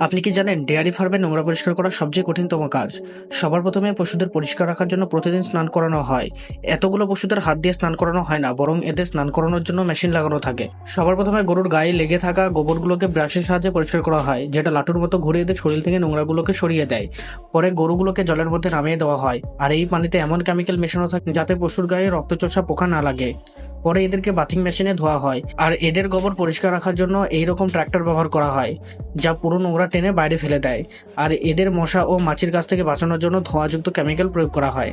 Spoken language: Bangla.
আপনি কি জানেন ডেয়ারি ফার্মে নোংরা পরিষ্কার করা সবচেয়ে কঠিনতম কাজ। সবার প্রথমে পশুদের পরিষ্কার রাখার জন্য প্রতিদিন স্নান করানো হয়। এতগুলো পশুদের হাত দিয়ে স্নান করানো হয় না, বরং এদের স্নান করানোর জন্য মেশিন লাগানো থাকে। সবার প্রথমে গরুর গায়ে লেগে থাকা গোবরগুলোকে ব্রাশের সাহায্যে পরিষ্কার করা হয়, যেটা লাটুর মতো ঘুরে এদের শরীর থেকে নোংরাগুলোকে সরিয়ে দেয়। পরে গরুগুলোকে জলের মধ্যে নামিয়ে দেওয়া হয়, আর এই পানিতে এমন কেমিক্যাল মেশানো থাকে যাতে পশুর গায়ে রক্তচোষা পোকা না লাগে। পরে এদেরকে বাথিং মেশিনে ধোয়া হয়, আর এদের গোবর পরিষ্কার রাখার জন্য এইরকম ট্রাক্টর ব্যবহার করা হয়, যা পুরো নোংরা টেনে বাইরে ফেলে দেয়। আর এদের মশা ও মাছির কাছ থেকে বাঁচানোর জন্য ধোঁয়াযুক্ত কেমিক্যাল প্রয়োগ করা হয়।